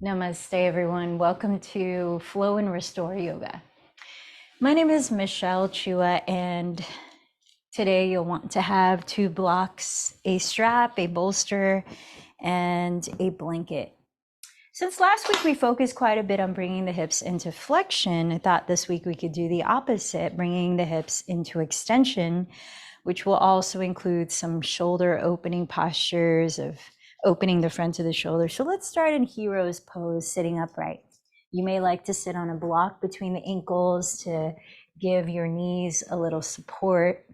Namaste, everyone. Welcome to Flow and Restore Yoga. My name is Michelle Chua, and today you'll want to have 2 blocks, a strap, a bolster, and a blanket. Since last week we focused quite a bit on bringing the hips into flexion, I thought this week we could do the opposite, bringing the hips into extension, which will also include some shoulder opening postures of opening the front of the shoulder. So let's start in hero's pose, sitting upright. You may like to sit on a block between the ankles to give your knees a little support.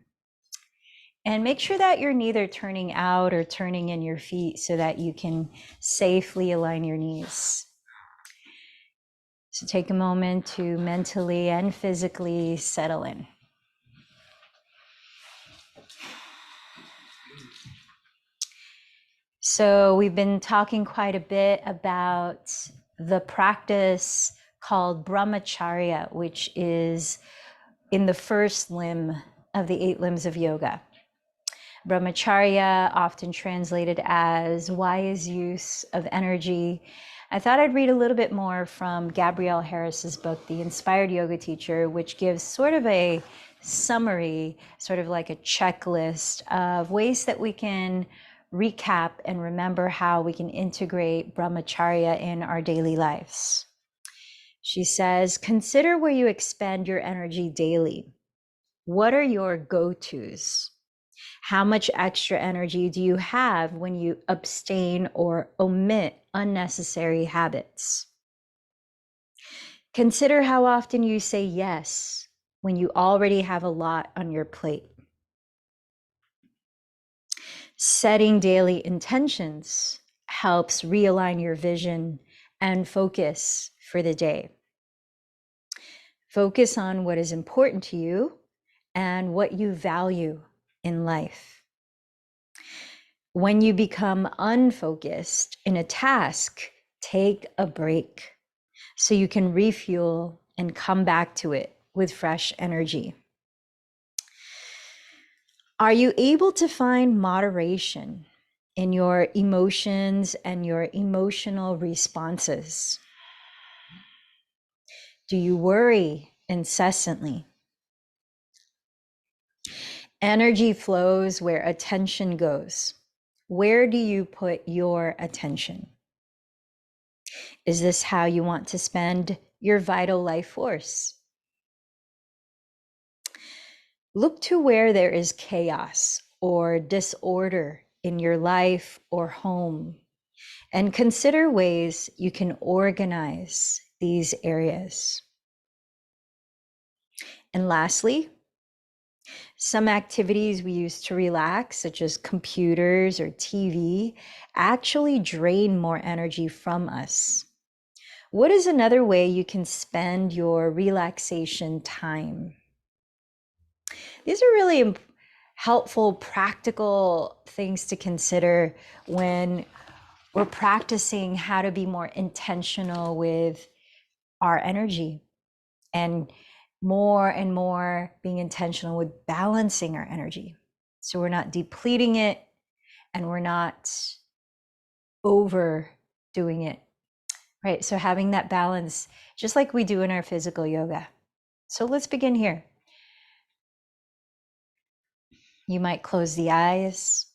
And make sure that you're neither turning out or turning in your feet so that you can safely align your knees. So take a moment to mentally and physically settle in. So we've been talking quite a bit about the practice called Brahmacharya, which is in the first limb of the 8 limbs of yoga. Brahmacharya, often translated as wise use of energy. I thought I'd read a little bit more from Gabrielle Harris's book, The Inspired Yoga Teacher, which gives sort of a summary, sort of like a checklist of ways that we can recap and remember how we can integrate Brahmacharya in our daily lives. She says, consider where you expend your energy daily. What are your go-tos? How much extra energy do you have when you abstain or omit unnecessary habits? Consider how often you say yes when you already have a lot on your plate. Setting daily intentions helps realign your vision and focus for the day. Focus on what is important to you and what you value in life. When you become unfocused in a task, take a break so you can refuel and come back to it with fresh energy. Are you able to find moderation in your emotions and your emotional responses? Do you worry incessantly? Energy flows where attention goes. Where do you put your attention? Is this how you want to spend your vital life force? Look to where there is chaos or disorder in your life or home, and consider ways you can organize these areas. And lastly, some activities we use to relax, such as computers or TV, actually drain more energy from us. What is another way you can spend your relaxation time? These are really helpful, practical things to consider when we're practicing how to be more intentional with our energy, and more being intentional with balancing our energy. So we're not depleting it and we're not overdoing it, right? So having that balance, just like we do in our physical yoga. So let's begin here. You might close the eyes,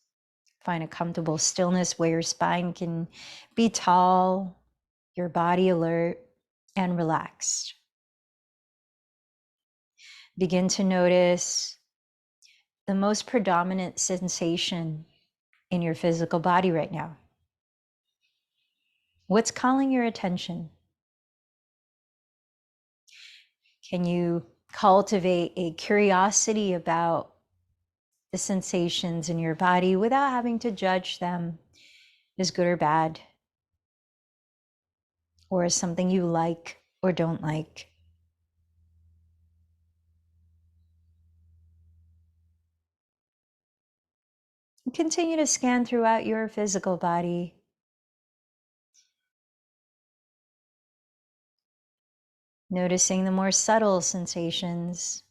find a comfortable stillness where your spine can be tall, your body alert and relaxed. Begin to notice the most predominant sensation in your physical body right now. What's calling your attention? Can you cultivate a curiosity about the sensations in your body without having to judge them as good or bad, or as something you like or don't like? Continue to scan throughout your physical body. Noticing the more subtle sensations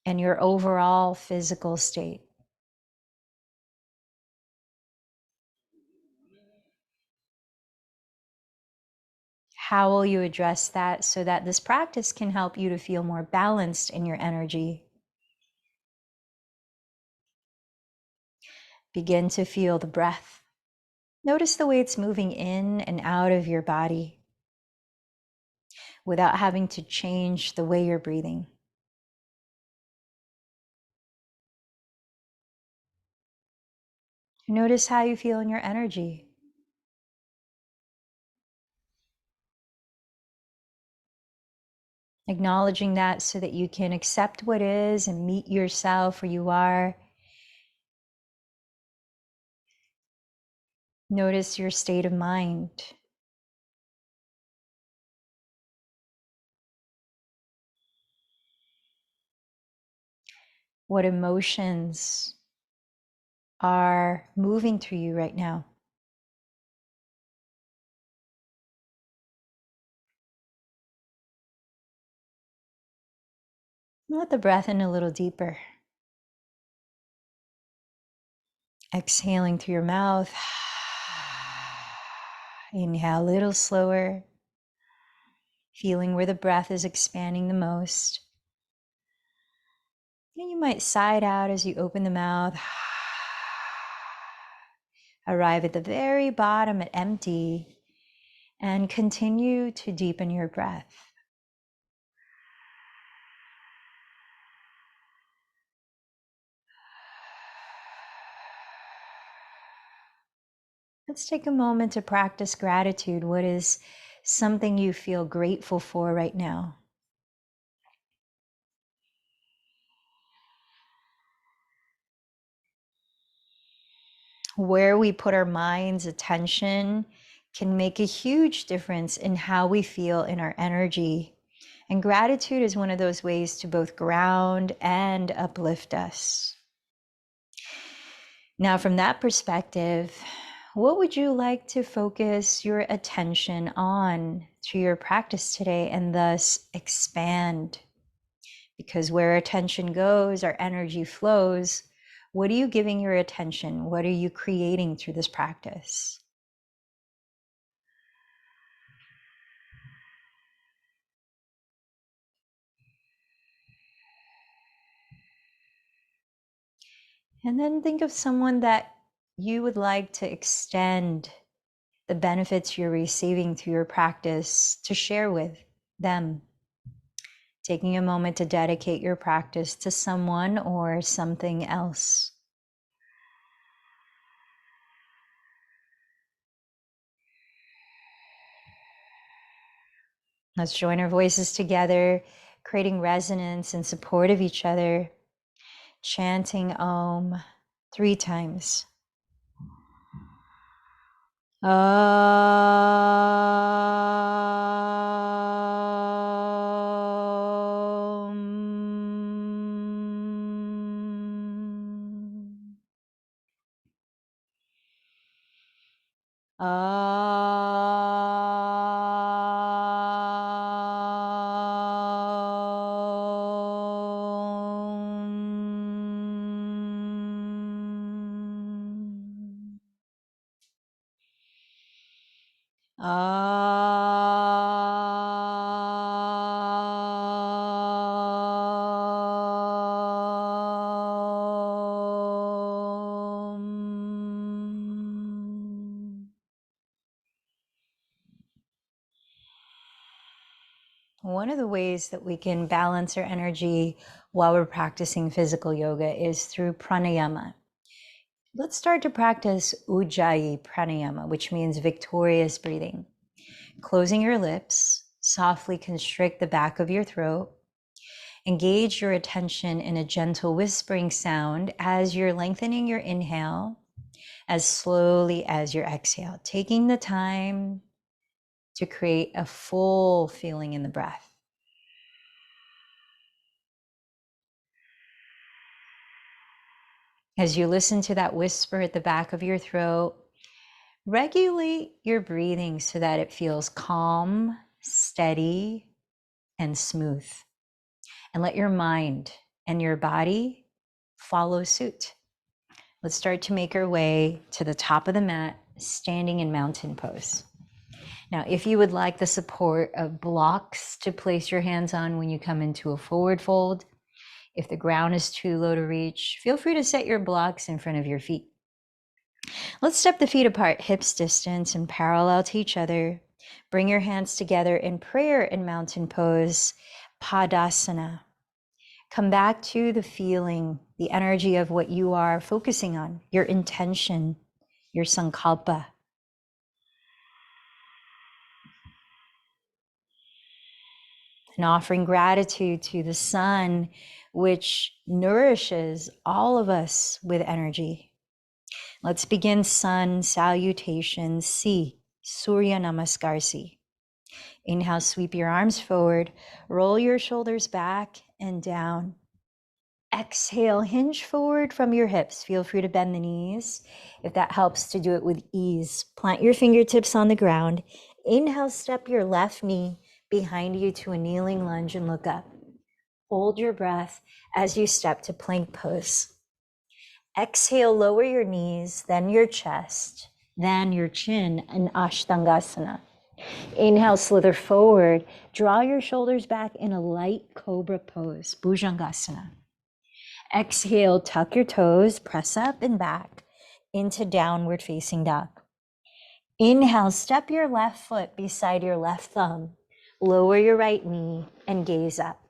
and your overall physical state. How will you address that so that this practice can help you to feel more balanced in your energy? Begin to feel the breath. Notice the way it's moving in and out of your body without having to change the way you're breathing. Notice how you feel in your energy. Acknowledging that so that you can accept what is and meet yourself where you are. Notice your state of mind. What emotions are moving through you right now? Let the breath in a little deeper. Exhaling through your mouth. Inhale a little slower. Feeling where the breath is expanding the most. And you might sigh it out as you open the mouth. Arrive at the very bottom at empty and continue to deepen your breath. Let's take a moment to practice gratitude. What is something you feel grateful for right now? Where we put our mind's attention can make a huge difference in how we feel in our energy. And gratitude is one of those ways to both ground and uplift us. Now, from that perspective, what would you like to focus your attention on through your practice today and thus expand? Because where attention goes, our energy flows. What are you giving your attention? What are you creating through this practice? And then think of someone that you would like to extend the benefits you're receiving through your practice to share with them. Taking a moment to dedicate your practice to someone or something else. Let's join our voices together, creating resonance and support of each other, chanting Om 3 times. One of the ways that we can balance our energy while we're practicing physical yoga is through pranayama. Let's start to practice Ujjayi pranayama, which means victorious breathing. Closing your lips, softly constrict the back of your throat. Engage your attention in a gentle whispering sound as you're lengthening your inhale as slowly as your exhale, taking the time to create a full feeling in the breath. As you listen to that whisper at the back of your throat, regulate your breathing so that it feels calm, steady, and smooth. And let your mind and your body follow suit. Let's start to make our way to the top of the mat, standing in mountain pose. Now, if you would like the support of blocks to place your hands on when you come into a forward fold, if the ground is too low to reach, feel free to set your blocks in front of your feet. Let's step the feet apart, hips distance and parallel to each other. Bring your hands together in prayer in mountain pose, Padasana. Come back to the feeling, the energy of what you are focusing on, your intention, your sankalpa. And offering gratitude to the sun, which nourishes all of us with energy. Let's begin sun salutation, Si, Surya Namaskar Si. Inhale, sweep your arms forward, roll your shoulders back and down. Exhale, hinge forward from your hips. Feel free to bend the knees if that helps to do it with ease. Plant your fingertips on the ground. Inhale, step your left knee behind you to a kneeling lunge and look up. Hold your breath as you step to plank pose. Exhale, lower your knees, then your chest, then your chin in Ashtangasana. Inhale, slither forward. Draw your shoulders back in a light cobra pose, Bhujangasana. Exhale, tuck your toes, press up and back into downward facing dog. Inhale, step your left foot beside your left thumb. Lower your right knee and gaze up.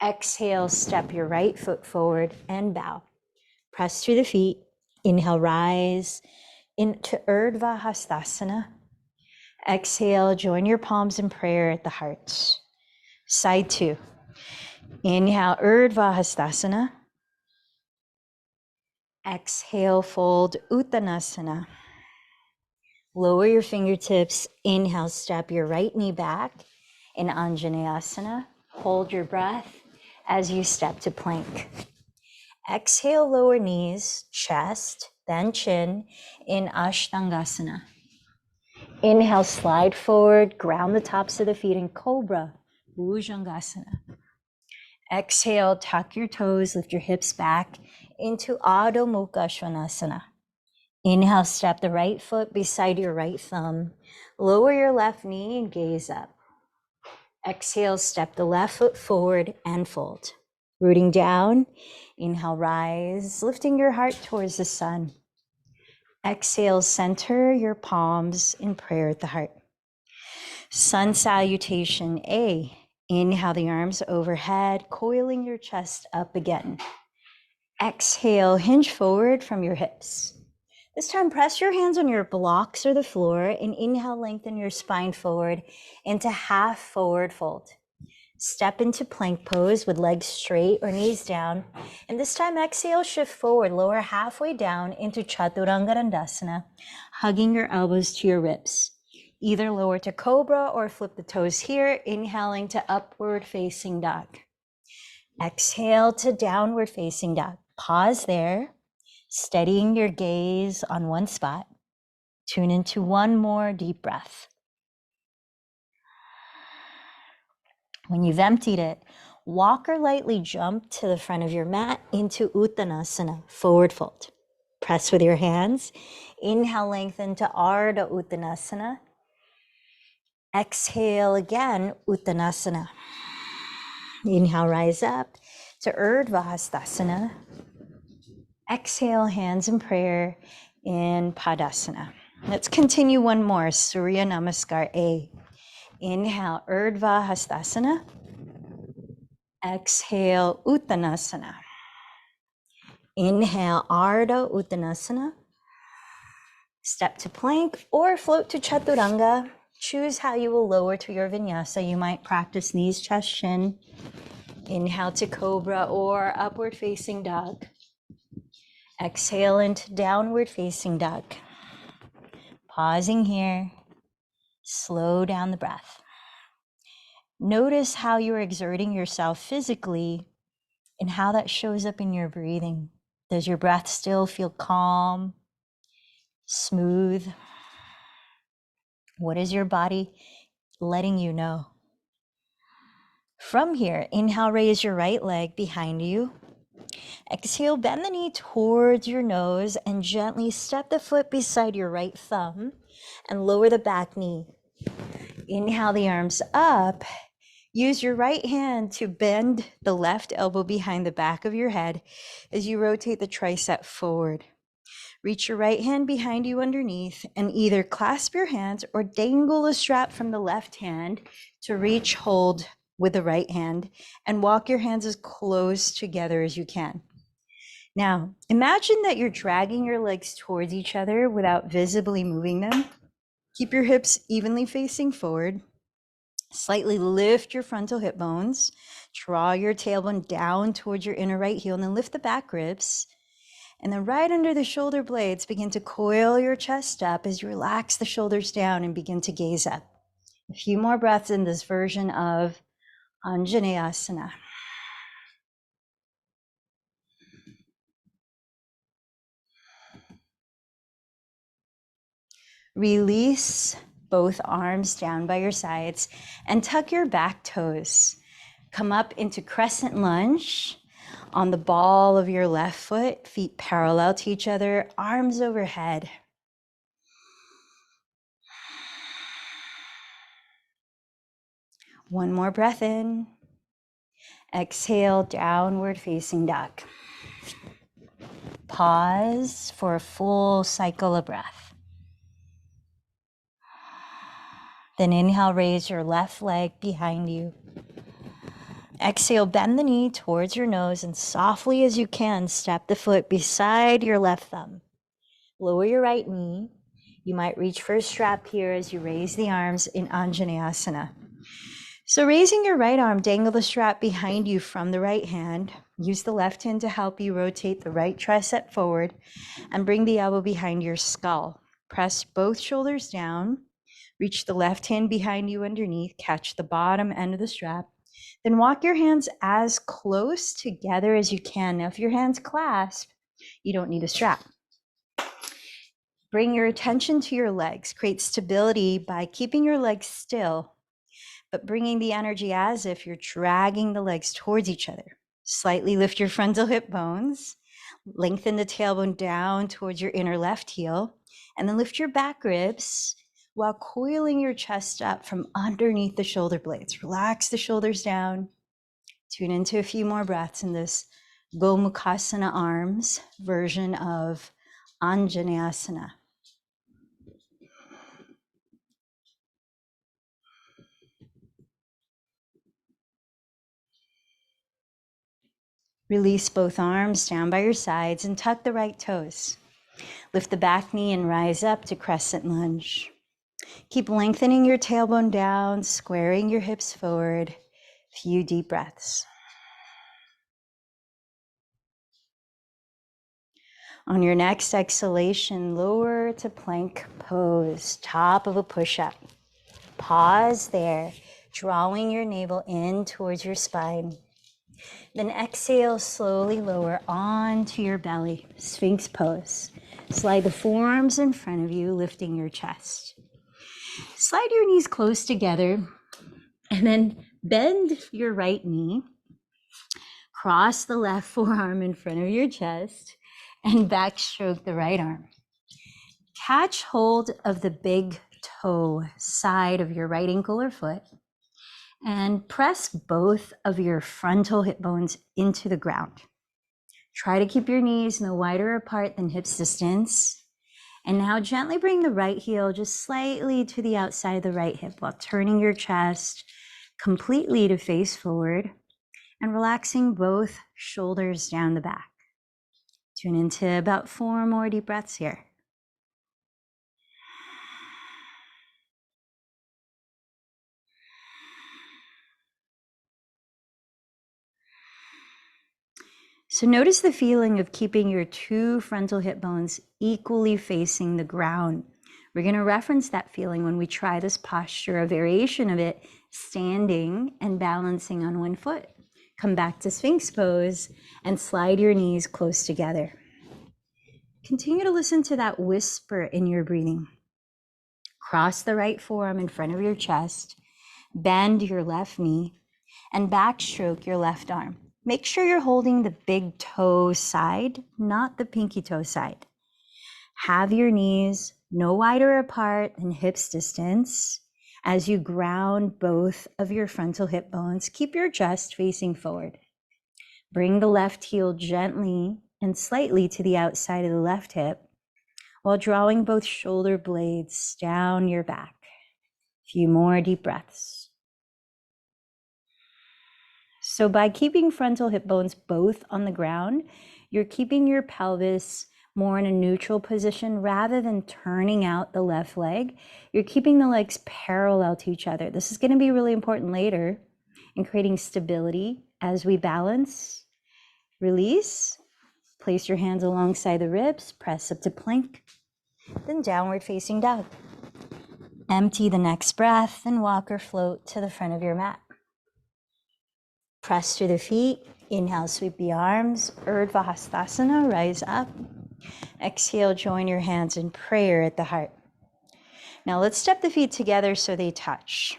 Exhale, step your right foot forward and bow. Press through the feet. Inhale, rise into Urdhva Hastasana. Exhale, join your palms in prayer at the heart. Side two. Inhale, Urdhva Hastasana. Exhale, fold Uttanasana. Lower your fingertips. Inhale, step your right knee back in Anjaneyasana. Hold your breath as you step to plank. Exhale, lower knees, chest, then chin in Ashtangasana. Inhale, slide forward, ground the tops of the feet in Cobra, Bhujangasana. Exhale, tuck your toes, lift your hips back into Adho Mukha Svanasana. Inhale, step the right foot beside your right thumb. Lower your left knee and gaze up. Exhale, step the left foot forward and fold. Rooting down, inhale, rise, lifting your heart towards the sun. Exhale, center your palms in prayer at the heart. Sun salutation A. Inhale the arms overhead, coiling your chest up again. Exhale, hinge forward from your hips. This time, press your hands on your blocks or the floor and inhale, lengthen your spine forward into half forward fold. Step into plank pose with legs straight or knees down. And this time, exhale, shift forward, lower halfway down into Chaturanga Dandasana, hugging your elbows to your ribs. Either lower to Cobra or flip the toes here, inhaling to upward facing dog. Exhale to downward facing dog. Pause there, steadying your gaze on one spot. Tune into one more deep breath. When you've emptied it, walk or lightly jump to the front of your mat into Uttanasana, forward fold. Press with your hands. Inhale, lengthen to Ardha Uttanasana. Exhale again, Uttanasana. Inhale, rise up to Urdhva Hastasana. Exhale, hands in prayer in Padasana. Let's continue one more, Surya Namaskar A. Inhale, Urdhva Hastasana. Exhale, Uttanasana. Inhale, Ardha Uttanasana. Step to plank or float to Chaturanga. Choose how you will lower to your vinyasa. You might practice knees, chest, shin. Inhale to Cobra or upward facing dog. Exhale into downward facing dog. Pausing here. Slow down the breath. Notice how you're exerting yourself physically and how that shows up in your breathing. Does your breath still feel calm, smooth? What is your body letting you know? From here, inhale, raise your right leg behind you. Exhale, bend the knee towards your nose and gently step the foot beside your right thumb and lower the back knee. Inhale the arms up. Use your right hand to bend the left elbow behind the back of your head as you rotate the tricep forward. Reach your right hand behind you underneath and either clasp your hands or dangle the strap from the left hand to reach hold with the right hand and walk your hands as close together as you can. Now, imagine that you're dragging your legs towards each other without visibly moving them. Keep your hips evenly facing forward. Slightly lift your frontal hip bones. Draw your tailbone down towards your inner right heel and then lift the back ribs. And then right under the shoulder blades, begin to coil your chest up as you relax the shoulders down and begin to gaze up. A few more breaths in this version of Anjaneyasana. Release both arms down by your sides and tuck your back toes. Come up into crescent lunge on the ball of your left foot, feet parallel to each other, arms overhead. One more breath in. Exhale, downward facing dog. Pause for a full cycle of breath. Then inhale, raise your left leg behind you. Exhale, bend the knee towards your nose and softly as you can, step the foot beside your left thumb. Lower your right knee. You might reach for a strap here as you raise the arms in Anjaneyasana. So raising your right arm, dangle the strap behind you from the right hand. Use the left hand to help you rotate the right tricep forward and bring the elbow behind your skull. Press both shoulders down. Reach the left hand behind you underneath. Catch the bottom end of the strap. Then walk your hands as close together as you can. Now, if your hands clasp, you don't need a strap. Bring your attention to your legs. Create stability by keeping your legs still, but bringing the energy as if you're dragging the legs towards each other. Slightly lift your frontal hip bones. Lengthen the tailbone down towards your inner left heel, and then lift your back ribs while coiling your chest up from underneath the shoulder blades. Relax the shoulders down. Tune into a few more breaths in this Gomukhasana arms version of Anjaneyasana. Release both arms down by your sides and tuck the right toes. Lift the back knee and rise up to crescent lunge. Keep lengthening your tailbone down, squaring your hips forward. Few deep breaths. On your next exhalation, lower to plank pose, top of a push-up. Pause there, drawing your navel in towards your spine. Then exhale, slowly lower onto your belly, Sphinx pose. Slide the forearms in front of you, lifting your chest. Slide your knees close together and then bend your right knee. Cross the left forearm in front of your chest and backstroke the right arm. Catch hold of the big toe side of your right ankle or foot and press both of your frontal hip bones into the ground. Try to keep your knees no wider apart than hips distance. And now gently bring the right heel just slightly to the outside of the right hip while turning your chest completely to face forward and relaxing both shoulders down the back. Tune into about 4 more deep breaths here. So notice the feeling of keeping your 2 frontal hip bones equally facing the ground. We're going to reference that feeling when we try this posture, a variation of it, standing and balancing on one foot. Come back to Sphinx pose and slide your knees close together. Continue to listen to that whisper in your breathing. Cross the right forearm in front of your chest, bend your left knee, and backstroke your left arm. Make sure you're holding the big toe side, not the pinky toe side. Have your knees no wider apart than hips distance. As you ground both of your frontal hip bones, keep your chest facing forward. Bring the left heel gently and slightly to the outside of the left hip while drawing both shoulder blades down your back. A few more deep breaths. So by keeping frontal hip bones both on the ground, you're keeping your pelvis more in a neutral position rather than turning out the left leg. You're keeping the legs parallel to each other. This is going to be really important later in creating stability as we balance. Release. Place your hands alongside the ribs, press up to plank, then downward facing dog. Empty the next breath and walk or float to the front of your mat. Press through the feet. Inhale, sweep the arms. Urdhva Hastasana, rise up. Exhale, join your hands in prayer at the heart. Now let's step the feet together so they touch.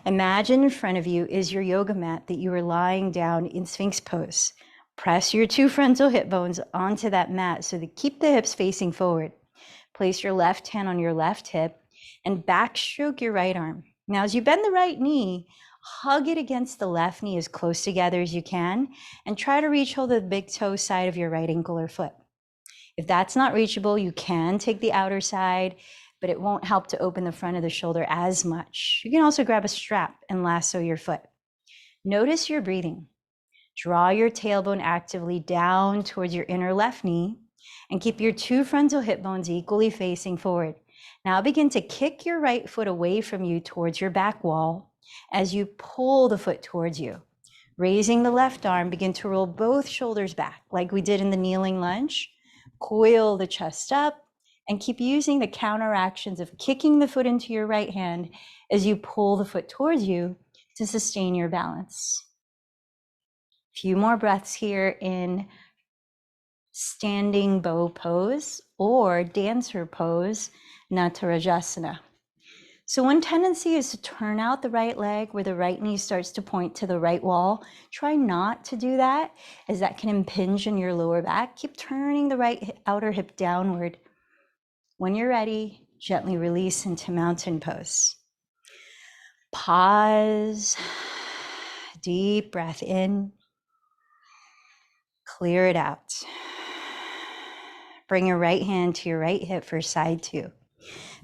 Imagine in front of you is your yoga mat that you are lying down in Sphinx pose. Press your two frontal hip bones onto that mat so that keep the hips facing forward. Place your left hand on your left hip and backstroke your right arm. Now, as you bend the right knee, hug it against the left knee as close together as you can and try to reach hold of the big toe side of your right ankle or foot. If that's not reachable, you can take the outer side, but it won't help to open the front of the shoulder as much. You can also grab a strap and lasso your foot. Notice your breathing. Draw your tailbone actively down towards your inner left knee and keep your two frontal hip bones equally facing forward. Now begin to kick your right foot away from you towards your back wall as you pull the foot towards you. Raising the left arm, begin to roll both shoulders back like we did in the kneeling lunge. Coil the chest up and keep using the counteractions of kicking the foot into your right hand as you pull the foot towards you to sustain your balance. Few more breaths here in standing bow pose or dancer pose, Natarajasana. So one tendency is to turn out the right leg where the right knee starts to point to the right wall. Try not to do that, as that can impinge on your lower back. Keep turning the right outer hip downward. When you're ready, gently release into mountain pose. Pause, deep breath in, clear it out. Bring your right hand to your right hip for side two.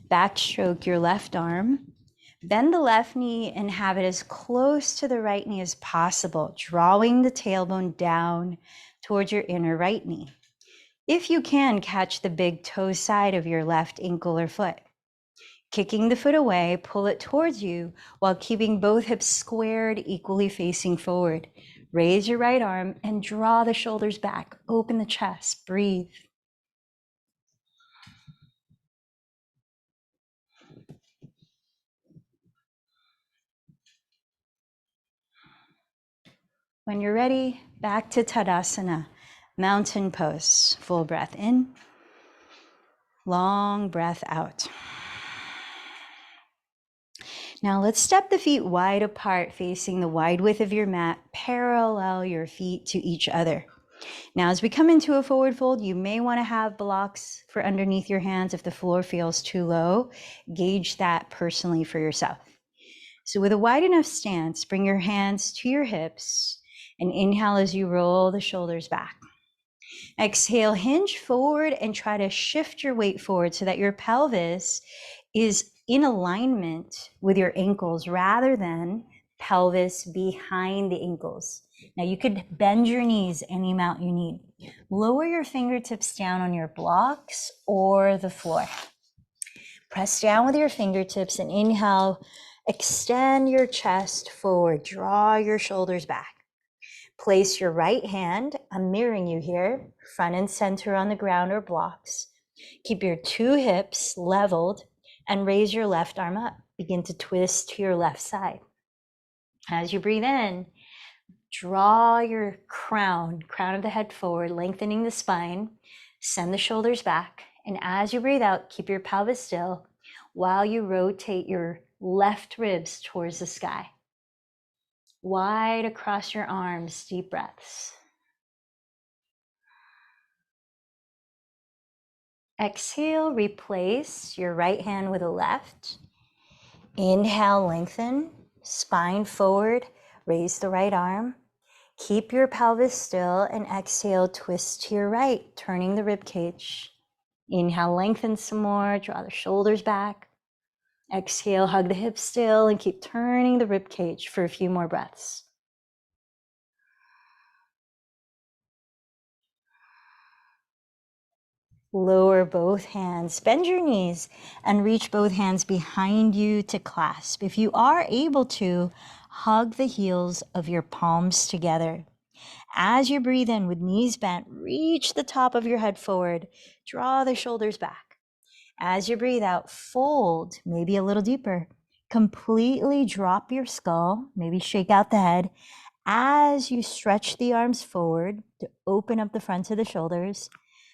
Backstroke your left arm. Bend the left knee and have it as close to the right knee as possible, drawing the tailbone down towards your inner right knee. If you can, catch the big toe side of your left ankle or foot. Kicking the foot away, pull it towards you while keeping both hips squared, equally facing forward. Raise your right arm and draw the shoulders back. Open the chest, breathe. When you're ready, back to Tadasana, mountain pose. Full breath in, long breath out. Now let's step the feet wide apart, facing the wide width of your mat. Parallel your feet to each other. Now, as we come into a forward fold, you may want to have blocks for underneath your hands if the floor feels too low. Gauge that personally for yourself. So with a wide enough stance, bring your hands to your hips and inhale as you roll the shoulders back. Exhale, hinge forward and try to shift your weight forward so that your pelvis is in alignment with your ankles rather than pelvis behind the ankles. Now you could bend your knees any amount you need. Lower your fingertips down on your blocks or the floor. Press down with your fingertips and inhale, extend your chest forward, draw your shoulders back. Place your right hand, I'm mirroring you here, front and center on the ground or blocks. Keep your two hips leveled and raise your left arm up. Begin to twist to your left side. As you breathe in, draw your crown of the head forward, lengthening the spine. Send the shoulders back. And as you breathe out, keep your pelvis still while you rotate your left ribs towards the sky. Wide across your arms, deep breaths. Exhale, replace your right hand with the left. Inhale, lengthen, spine forward, raise the right arm. Keep your pelvis still and exhale, twist to your right, turning the rib cage. Inhale, lengthen some more, draw the shoulders back. Exhale, hug the hips still and keep turning the rib cage for a few more breaths. Lower both hands, bend your knees and reach both hands behind you to clasp. If you are able to, hug the heels of your palms together. As you breathe in with knees bent, reach the top of your head forward, draw the shoulders back. As you breathe out, fold, maybe a little deeper. Completely drop your skull, maybe shake out the head. As you stretch the arms forward to open up the front of the shoulders,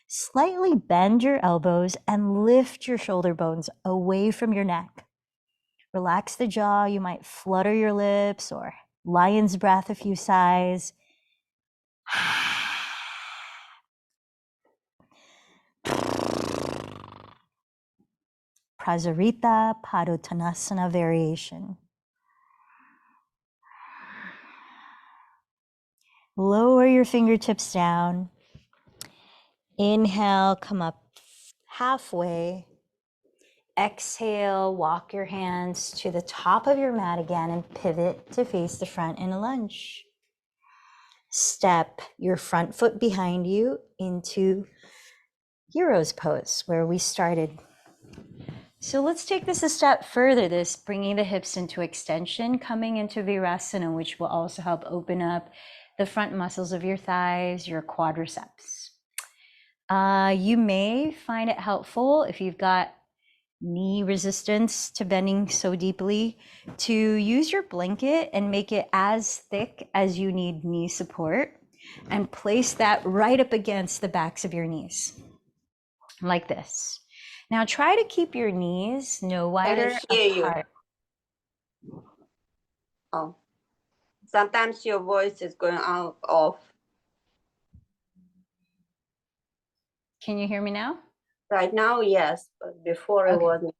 slightly bend your elbows and lift your shoulder bones away from your neck. Relax the jaw. You might flutter your lips or lion's breath a few sighs. Prasarita Padottanasana variation. Lower your fingertips down. Inhale, come up halfway. Exhale, walk your hands to the top of your mat again and pivot to face the front in a lunge. Step your front foot behind you into hero's pose where we started. So let's take this a step further, this bringing the hips into extension, coming into Virasana, which will also help open up the front muscles of your thighs, your quadriceps. You may find it helpful if you've got knee resistance to bending so deeply to use your blanket and make it as thick as you need knee support and place that right up against the backs of your knees like this. Now try to keep your knees no wider apart. Oh, sometimes your voice is going on off. Can you hear me now? Right now, yes, but before it wasn't.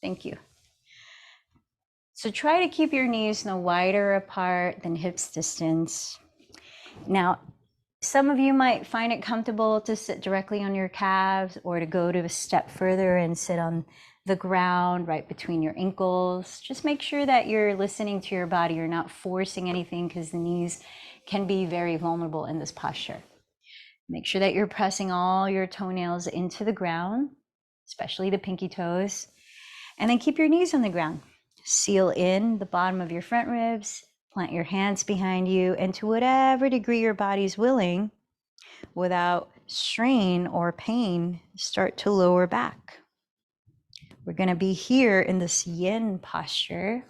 Thank you. So try to keep your knees no wider apart than hips distance. Now, some of you might find it comfortable to sit directly on your calves or to go to a step further and sit on the ground right between your ankles. Just make sure that you're listening to your body. You're not forcing anything because the knees can be very vulnerable in this posture. Make sure that you're pressing all your toenails into the ground, especially the pinky toes, and then keep your knees on the ground. Seal in the bottom of your front ribs, plant your hands behind you, and to whatever degree your body's willing, without strain or pain, start to lower back. We're going to be here in this yin posture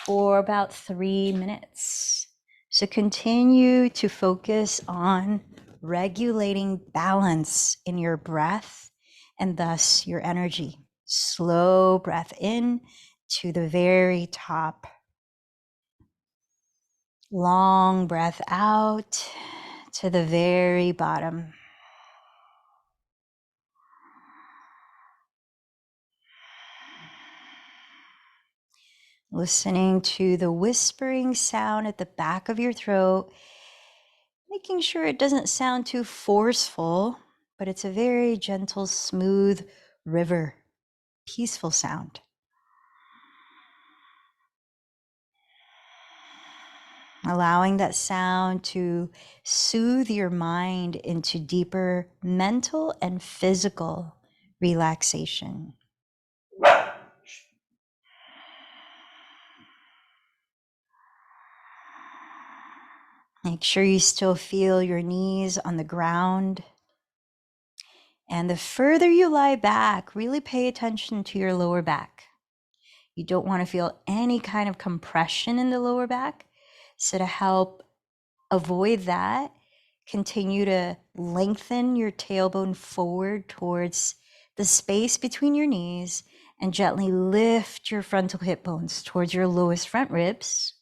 for about 3 minutes. So continue to focus on regulating balance in your breath and thus your energy. Slow breath in to the very top. Long breath out to the very bottom. Listening to the whispering sound at the back of your throat, making sure it doesn't sound too forceful, but it's a very gentle, smooth river, peaceful sound. Allowing that sound to soothe your mind into deeper mental and physical relaxation. Make sure you still feel your knees on the ground. And the further you lie back, really pay attention to your lower back. You don't want to feel any kind of compression in the lower back. So to help avoid that, continue to lengthen your tailbone forward towards the space between your knees and gently lift your frontal hip bones towards your lowest front ribs.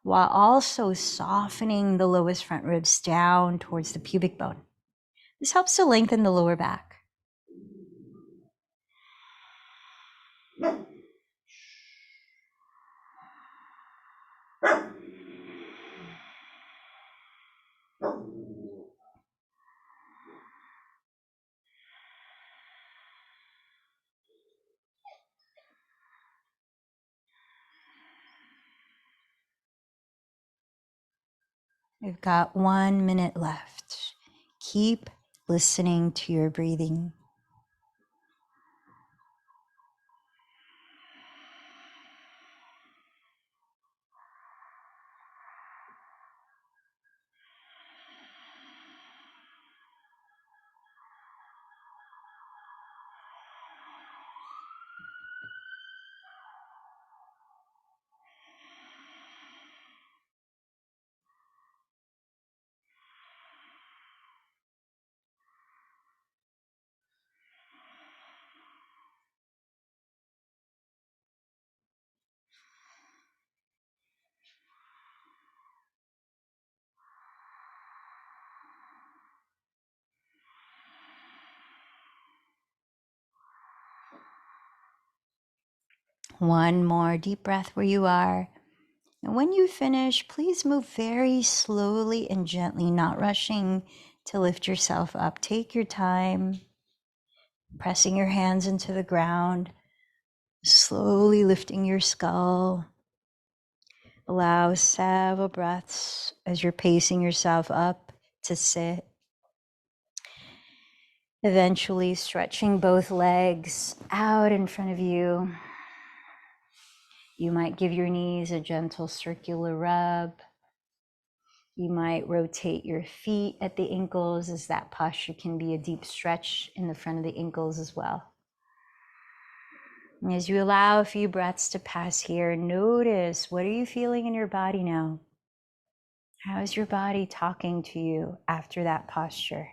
while also softening the lowest front ribs down towards the pubic bone. This helps to lengthen the lower back. We've got 1 minute left. Keep listening to your breathing. One more deep breath where you are. And when you finish, please move very slowly and gently, not rushing to lift yourself up. Take your time, pressing your hands into the ground, slowly lifting your skull. Allow several breaths as you're pacing yourself up to sit. Eventually stretching both legs out in front of you. You might give your knees a gentle circular rub. You might rotate your feet at the ankles, as that posture can be a deep stretch in the front of the ankles as well. And as you allow a few breaths to pass here, notice, what are you feeling in your body now? How is your body talking to you after that posture?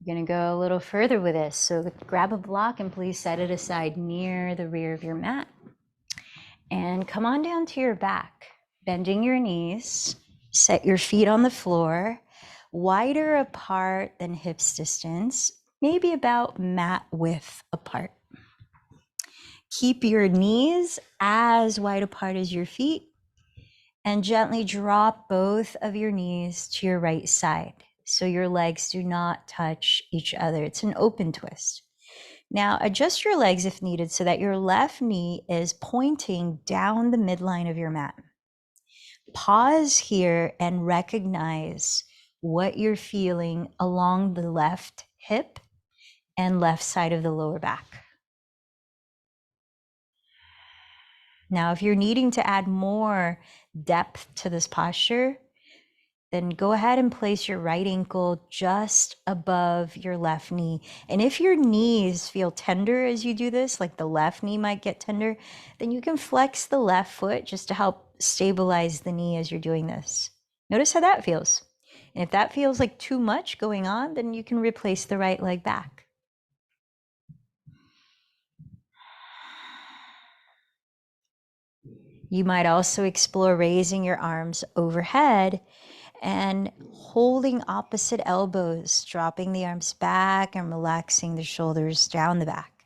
We're going to go a little further with this. So grab a block and please set it aside near the rear of your mat. And come on down to your back, bending your knees. Set your feet on the floor, wider apart than hips distance, maybe about mat width apart. Keep your knees as wide apart as your feet and gently drop both of your knees to your right side so your legs do not touch each other. It's an open twist. Now adjust your legs if needed so that your left knee is pointing down the midline of your mat. Pause here and recognize what you're feeling along the left hip and left side of the lower back. Now, if you're needing to add more depth to this posture, then go ahead and place your right ankle just above your left knee. And if your knees feel tender as you do this, like the left knee might get tender, then you can flex the left foot just to help stabilize the knee as you're doing this. Notice how that feels. And if that feels like too much going on, then you can replace the right leg back. You might also explore raising your arms overhead and holding opposite elbows, dropping the arms back and relaxing the shoulders down the back.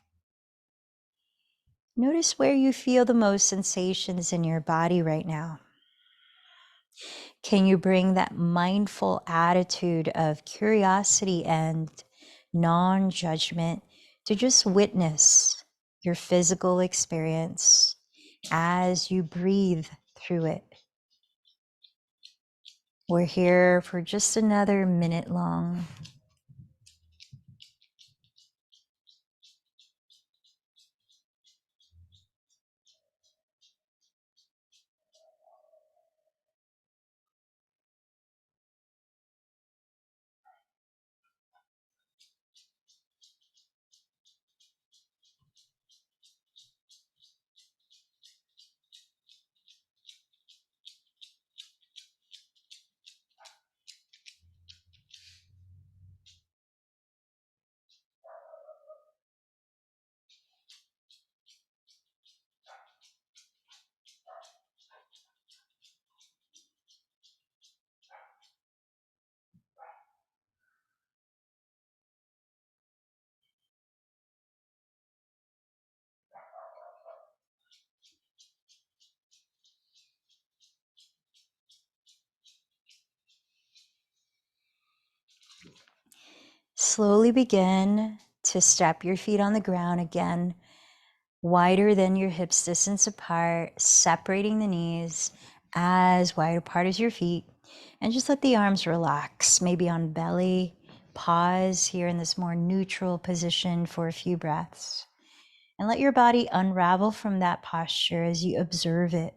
Notice where you feel the most sensations in your body right now. Can you bring that mindful attitude of curiosity and non-judgment to just witness your physical experience as you breathe through it? We're here for just another minute long. slowly begin to step your feet on the ground again, wider than your hips distance apart, separating the knees as wide apart as your feet. And just let the arms relax, maybe on belly. Pause here in this more neutral position for a few breaths. And let your body unravel from that posture as you observe it.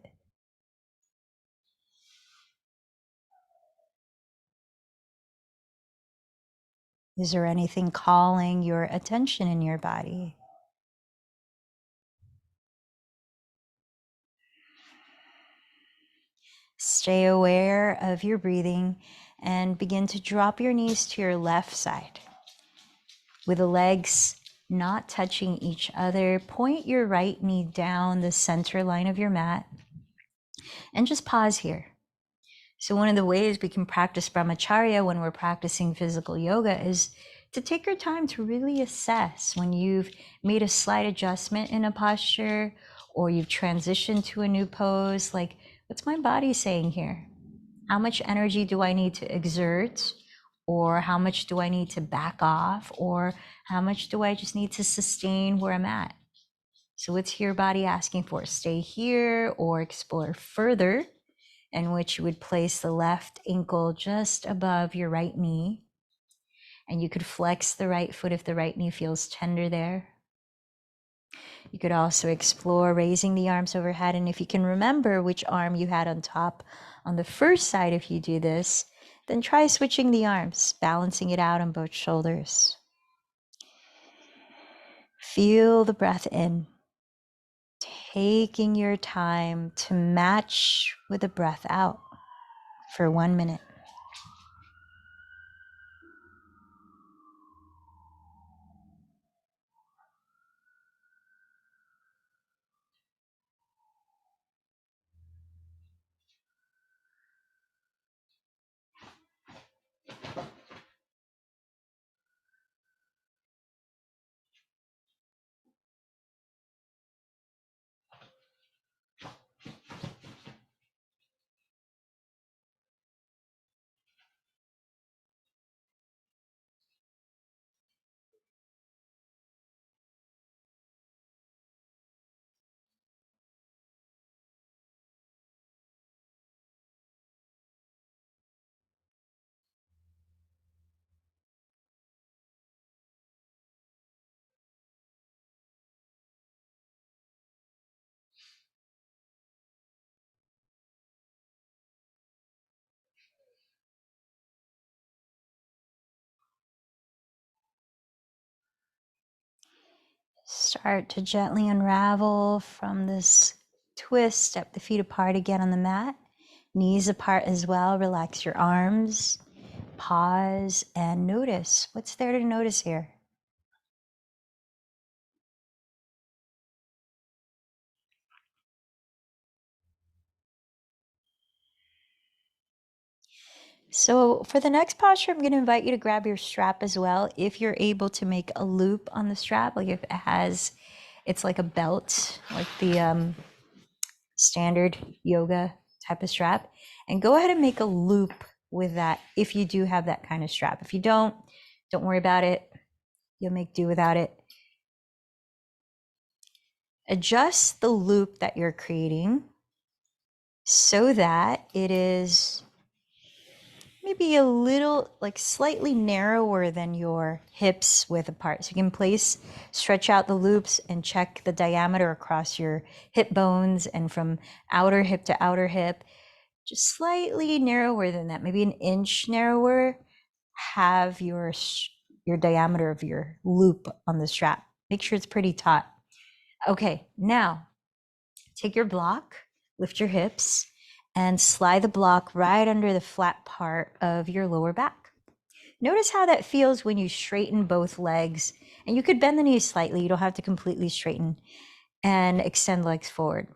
Is there anything calling your attention in your body? Stay aware of your breathing and begin to drop your knees to your left side. With the legs not touching each other, point your right knee down the center line of your mat and just pause here. So one of the ways we can practice Brahmacharya when we're practicing physical yoga is to take your time to really assess when you've made a slight adjustment in a posture or you've transitioned to a new pose, like, what's my body saying here? How much energy do I need to exert? Or how much do I need to back off? Or how much do I just need to sustain where I'm at? So what's your body asking for? Stay here or explore further, in which you would place the left ankle just above your right knee. And you could flex the right foot if the right knee feels tender there. You could also explore raising the arms overhead. And if you can remember which arm you had on top on the first side, if you do this, then try switching the arms, balancing it out on both shoulders. Feel the breath in, taking your time to match with the breath out for 1 minute. Start to gently unravel from this twist. Step the feet apart again on the mat. Knees apart as well. Relax your arms. Pause and notice. What's there to notice here? So for the next posture, I'm going to invite you to grab your strap as well. If you're able to make a loop on the strap, like if it has, it's like a belt, like the standard yoga type of strap, and go ahead and make a loop with that if you do have that kind of strap. If you don't worry about it. You'll make do without it. Adjust the loop that you're creating so that it is maybe a little, like slightly narrower than your hips width apart. So you can stretch out the loops and check the diameter across your hip bones and from outer hip to outer hip, just slightly narrower than that, maybe an inch narrower. Have your diameter of your loop on the strap. Make sure it's pretty taut. Okay, now take your block, lift your hips, and slide the block right under the flat part of your lower back. Notice how that feels when you straighten both legs. And you could bend the knees slightly, you don't have to completely straighten, and extend legs forward.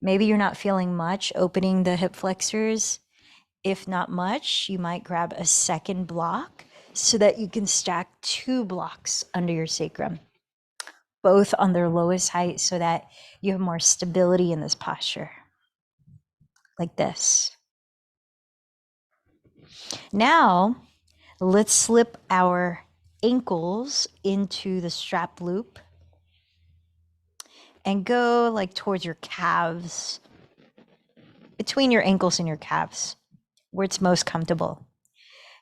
Maybe you're not feeling much opening the hip flexors. If not much, you might grab a second block so that you can stack 2 blocks under your sacrum, both on their lowest height, so that you have more stability in this posture, like this. Now, let's slip our ankles into the strap loop and go like towards your calves, between your ankles and your calves, where it's most comfortable.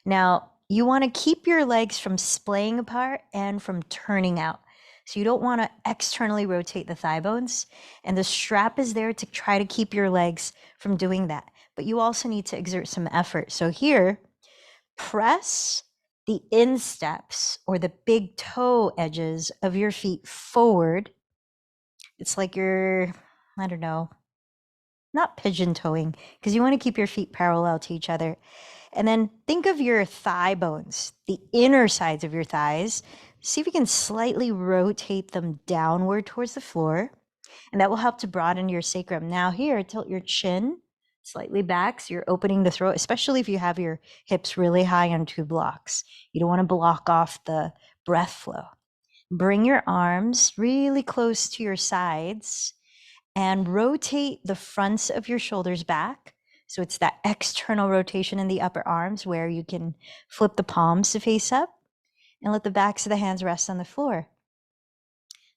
Now, you want to keep your legs from splaying apart and from turning out. So you don't want to externally rotate the thigh bones, and the strap is there to try to keep your legs from doing that. But you also need to exert some effort. So here, press the insteps or the big toe edges of your feet forward. It's like you're, I don't know, not pigeon toeing, because you want to keep your feet parallel to each other. And then think of your thigh bones, the inner sides of your thighs. See if you can slightly rotate them downward towards the floor, and that will help to broaden your sacrum. Now here, tilt your chin slightly back so you're opening the throat, especially if you have your hips really high on 2 blocks. You don't want to block off the breath flow. Bring your arms really close to your sides and rotate the fronts of your shoulders back. So it's that external rotation in the upper arms where you can flip the palms to face up and let the backs of the hands rest on the floor.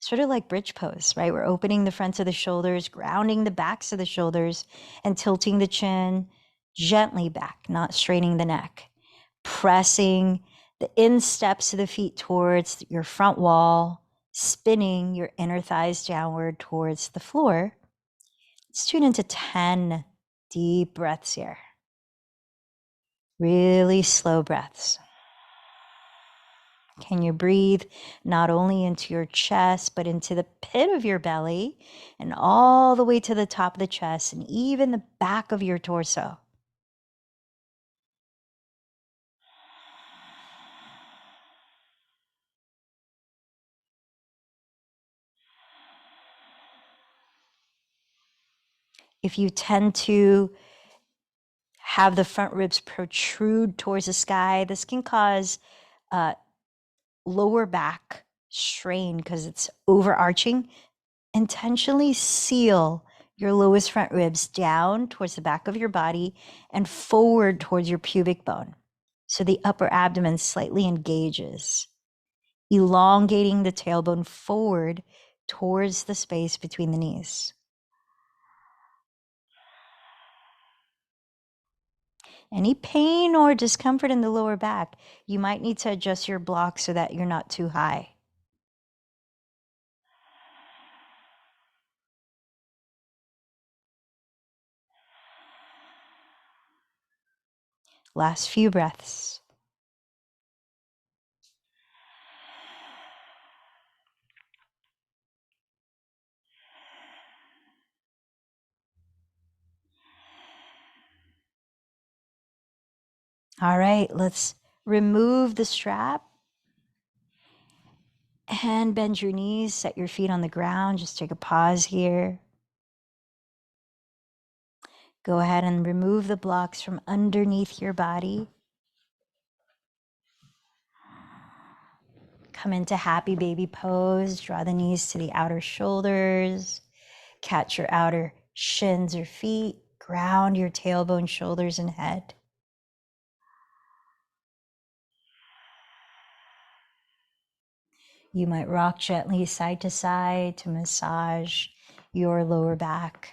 Sort of like bridge pose, right? We're opening the fronts of the shoulders, grounding the backs of the shoulders, and tilting the chin gently back, not straining the neck. Pressing the insteps of the feet towards your front wall, spinning your inner thighs downward towards the floor. Let's tune into 10 deep breaths here. Really slow breaths. Can you breathe not only into your chest, but into the pit of your belly and all the way to the top of the chest and even the back of your torso? If you tend to have the front ribs protrude towards the sky, this can cause lower back strain because it's overarching. Intentionally seal your lowest front ribs down towards the back of your body and forward towards your pubic bone. So the upper abdomen slightly engages, elongating the tailbone forward towards the space between the knees. Any pain or discomfort in the lower back, you might need to adjust your block so that you're not too high. Last few breaths. All right, let's remove the strap and bend your knees, set your feet on the ground. Just take a pause here. Go ahead and remove the blocks from underneath your body. Come into happy baby pose. Draw the knees to the outer shoulders. Catch your outer shins or feet. Ground your tailbone, shoulders, and head. You might rock gently side to side to massage your lower back.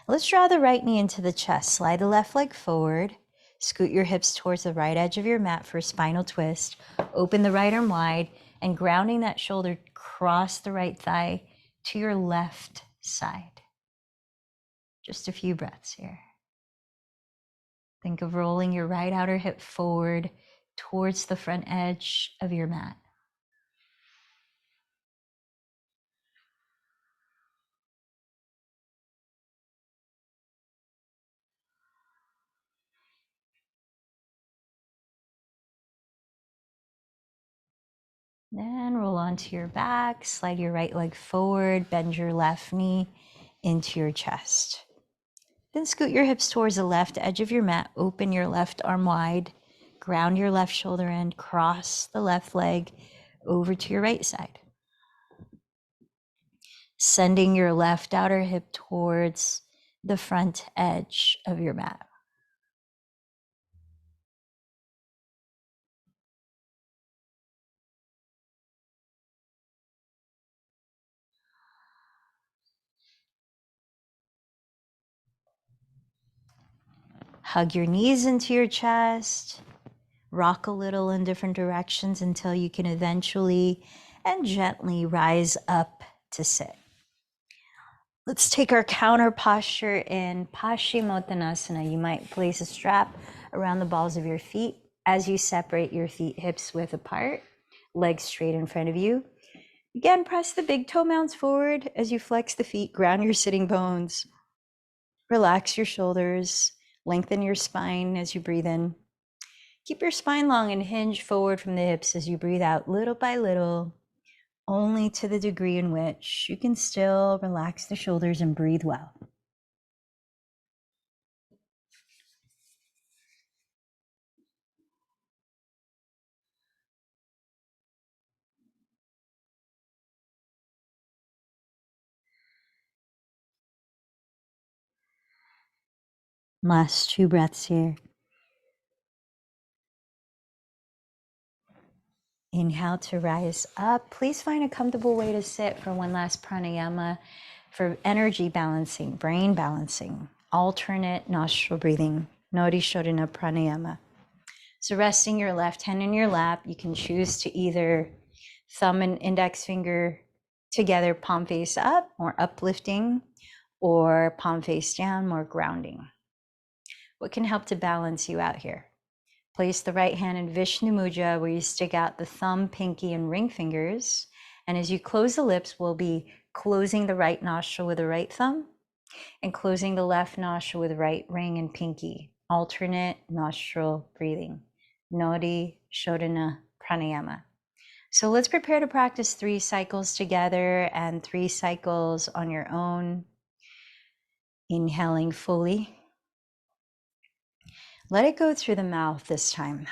Let's draw the right knee into the chest. Slide the left leg forward. Scoot your hips towards the right edge of your mat for a spinal twist. Open the right arm wide and grounding that shoulder, cross the right thigh to your left side. Just a few breaths here. Think of rolling your right outer hip forward towards the front edge of your mat. Then roll onto your back, slide your right leg forward, bend your left knee into your chest. Then scoot your hips towards the left edge of your mat, open your left arm wide, ground your left shoulder in, cross the left leg over to your right side. Sending your left outer hip towards the front edge of your mat. hug your knees into your chest, rock a little in different directions until you can eventually and gently rise up to sit. Let's take our counter posture in Paschimottanasana. You might place a strap around the balls of your feet as you separate your feet hips width apart, legs straight in front of you. Again, press the big toe mounds forward as you flex the feet, ground your sitting bones, relax your shoulders, lengthen your spine as you breathe in. Keep your spine long and hinge forward from the hips as you breathe out little by little, only to the degree in which you can still relax the shoulders and breathe well. Last 2 breaths here. Inhale to rise up. Please find a comfortable way to sit for one last pranayama for energy balancing, brain balancing, alternate nostril breathing, Nodi Shodhana pranayama. So resting your left hand in your lap, you can choose to either thumb and index finger together, palm face up, more uplifting, or palm face down, more grounding. What can help to balance you out here? Place the right hand in Vishnu Mudra, where you stick out the thumb, pinky, and ring fingers. And as you close the lips, we'll be closing the right nostril with the right thumb and closing the left nostril with right ring and pinky. Alternate nostril breathing. Nodi Shodhana Pranayama. So let's prepare to practice 3 cycles together and 3 cycles on your own. Inhaling fully. Let it go through the mouth this time.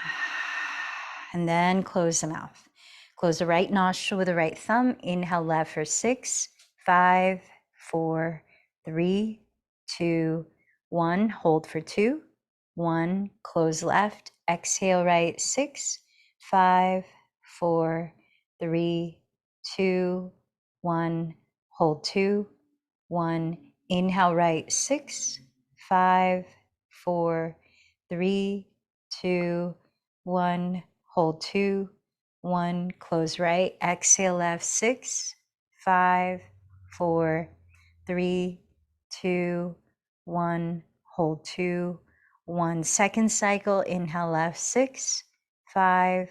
And then close the mouth. Close the right nostril with the right thumb. Inhale left for 6, 5, 4, 3, 2, 1. Hold for 2, 1. Close left. Exhale right. 6, 5, 4, 3, 2, 1. Hold 2, 1. Inhale right. 6, 5, 4, 3, 2, 1. Hold 2, 1. Close right. Exhale left. 6, 5, 4, 3, 2, 1. Hold 2, 1. Second cycle. Inhale left. 6, 5,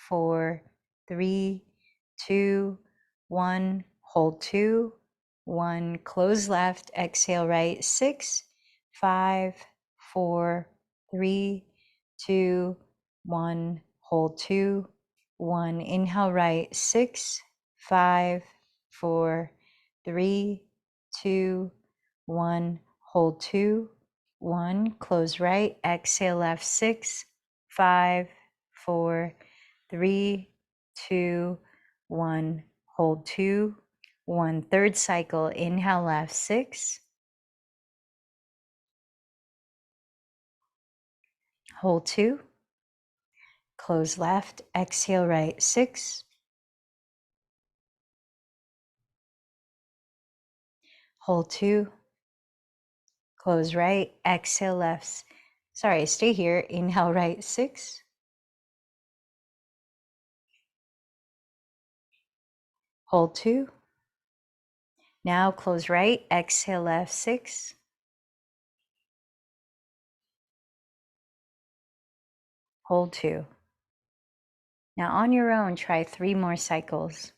4, 3, 2, 1. Hold 2, 1. Close left. Exhale right. 6, 5, 4, 3, 2, 1. Hold 2, 1. Inhale right. 6, 5, 4, 3, 2, 1. Hold 2, 1. Close right. Exhale left. 6, 5, 4, 3, 2, 1. Hold 2, 1. Third cycle. Inhale left. 6. Hold 2. Close left. Exhale right. 6. Hold 2. Close right. Exhale left. Sorry, stay here. Inhale right. 6. Hold 2. Now close right. Exhale left. 6. Hold 2. Now on your own, try 3 more cycles.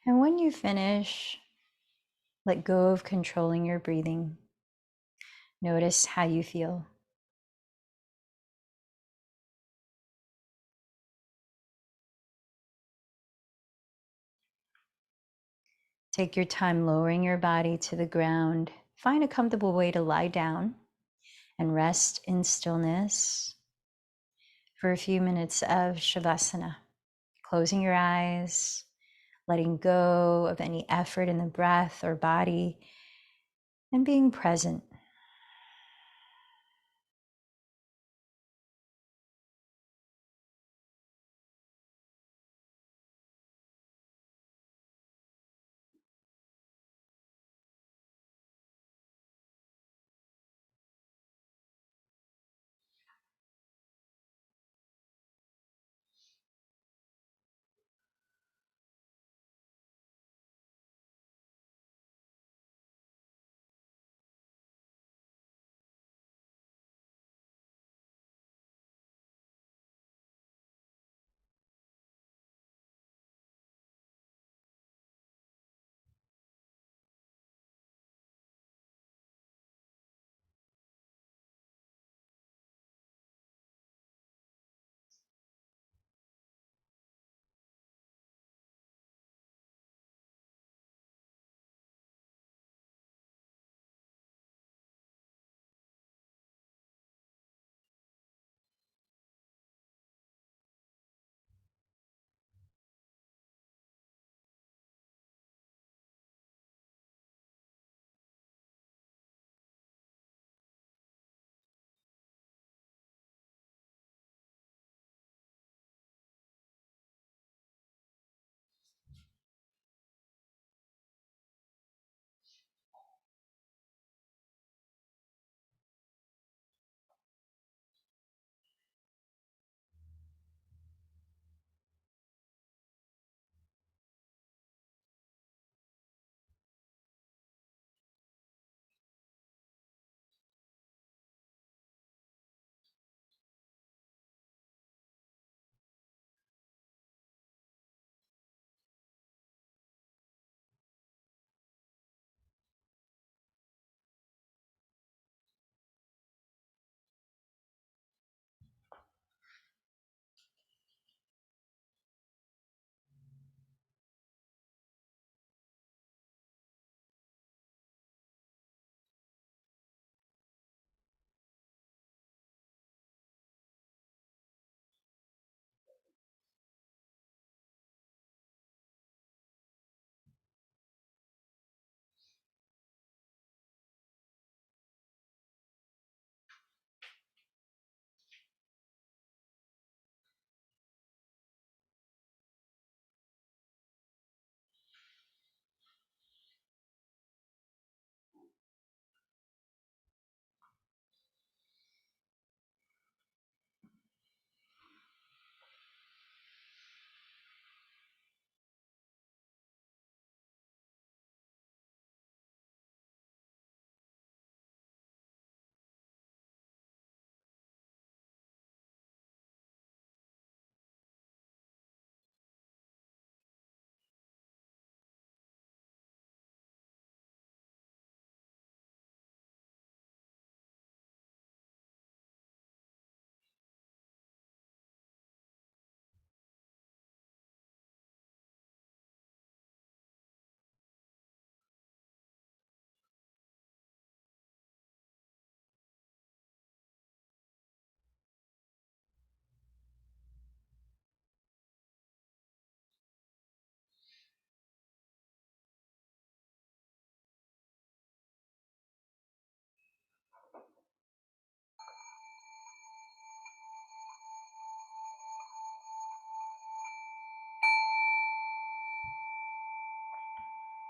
And when you finish, let go of controlling your breathing. Notice how you feel. Take your time lowering your body to the ground. Find a comfortable way to lie down and rest in stillness for a few minutes of Shavasana. Closing your eyes, letting go of any effort in the breath or body, and being present.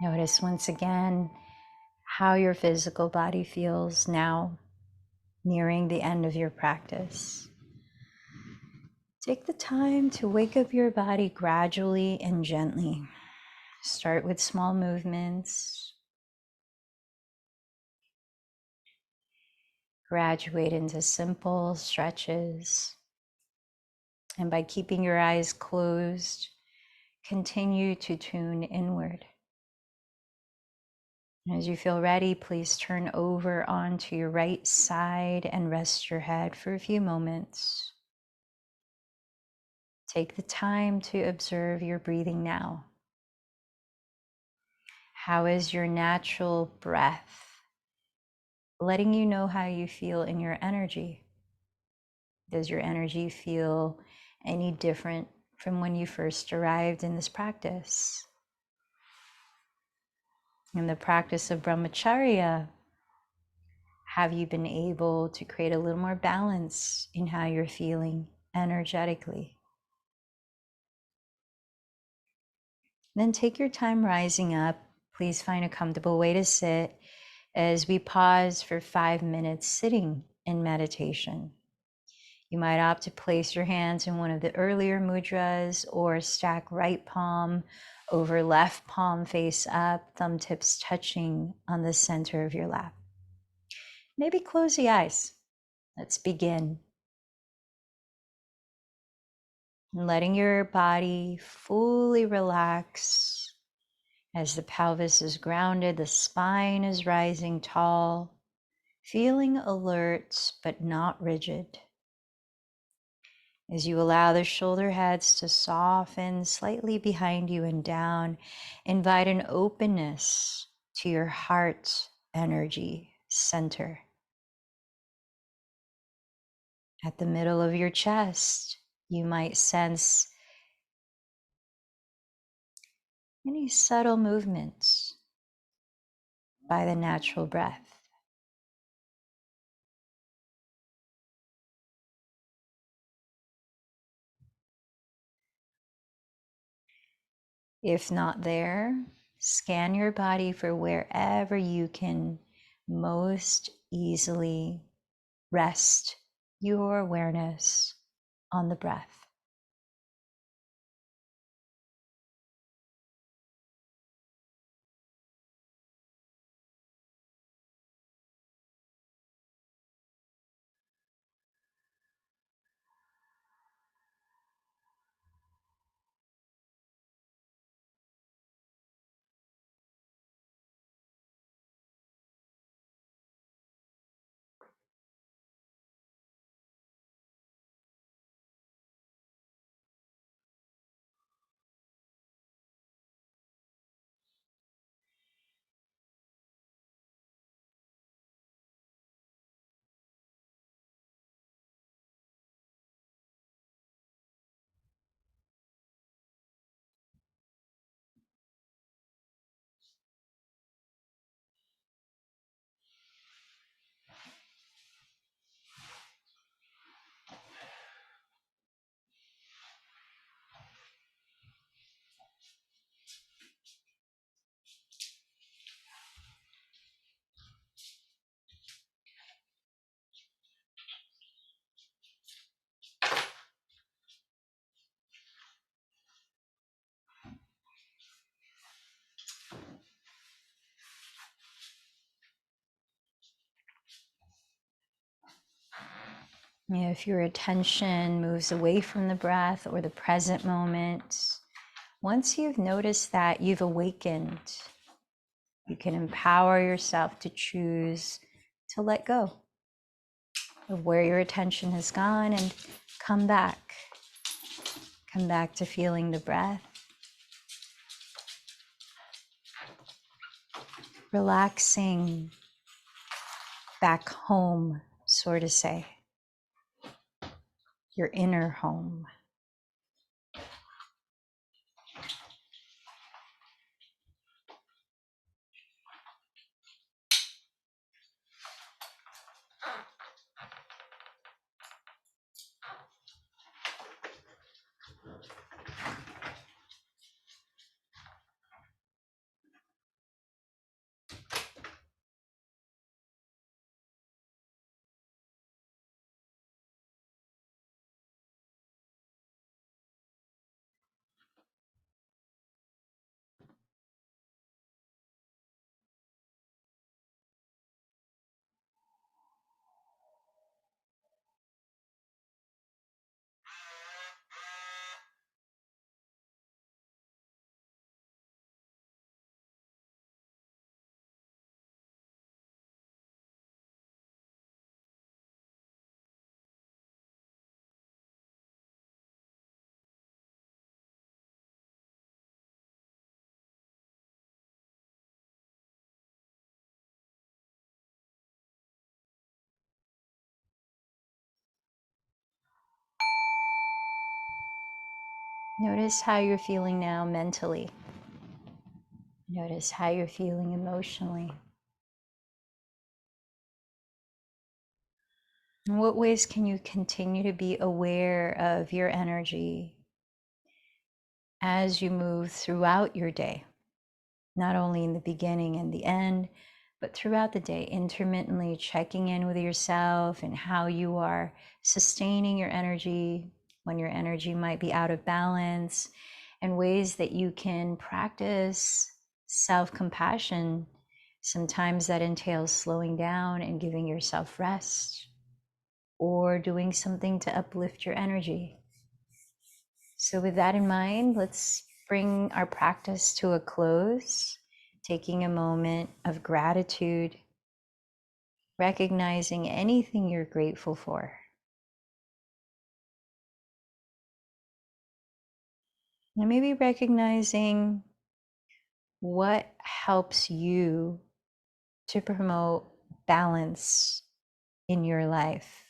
Notice once again how your physical body feels now, nearing the end of your practice. Take the time to wake up your body gradually and gently. Start with small movements, graduate into simple stretches. And by keeping your eyes closed, continue to tune inward. As you feel ready, please turn over onto your right side and rest your head for a few moments. Take the time to observe your breathing now. How is your natural breath letting you know how you feel in your energy? Does your energy feel any different from when you first arrived in this practice? In the practice of Brahmacharya, have you been able to create a little more balance in how you're feeling energetically? Then take your time rising up. Please find a comfortable way to sit as we pause for 5 minutes sitting in meditation. You might opt to place your hands in one of the earlier mudras or stack right palm over left palm face up, thumb tips touching on the center of your lap. Maybe close the eyes. Let's begin. Letting your body fully relax as the pelvis is grounded, the spine is rising tall, feeling alert but not rigid. As you allow the shoulder heads to soften slightly behind you and down, invite an openness to your heart energy center. At the middle of your chest, you might sense any subtle movements by the natural breath. If not there, scan your body for wherever you can most easily rest your awareness on the breath. If your attention moves away from the breath or the present moment, once you've noticed that you've awakened, you can empower yourself to choose to let go of where your attention has gone and come back. Come back to feeling the breath. Relaxing back home, so to say, your inner home. Notice how you're feeling now mentally. Notice how you're feeling emotionally. In what ways can you continue to be aware of your energy as you move throughout your day? Not only in the beginning and the end, but throughout the day, intermittently checking in with yourself and how you are sustaining your energy when your energy might be out of balance, and ways that you can practice self-compassion. Sometimes that entails slowing down and giving yourself rest, or doing something to uplift your energy. So with that in mind, let's bring our practice to a close, taking a moment of gratitude, recognizing anything you're grateful for. And maybe recognizing what helps you to promote balance in your life.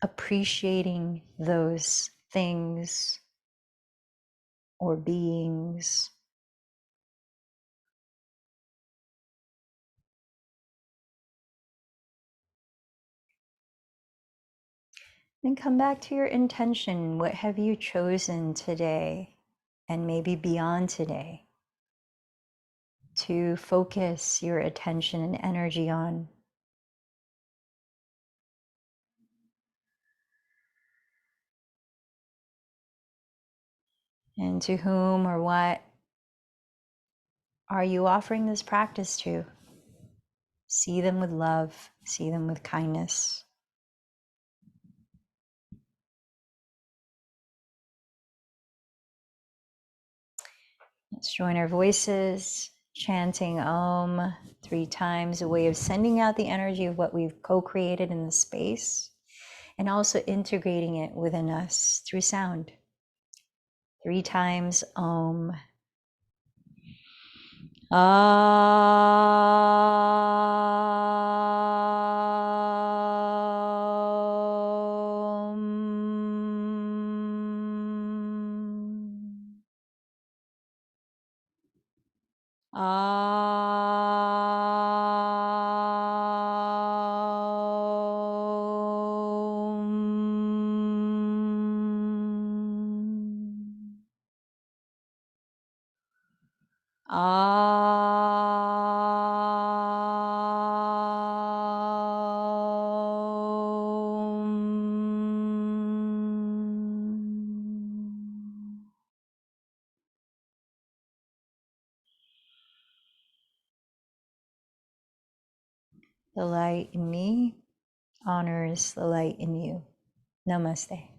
Appreciating those things or beings. Then come back to your intention. What have you chosen today, and maybe beyond today, to focus your attention and energy on? And to whom or what are you offering this practice to? See them with love, see them with kindness. Let's join our voices, chanting Om 3 times, a way of sending out the energy of what we've co-created in the space, and also integrating it within us through sound. 3 times Om. The light in me honors the light in you. Namaste.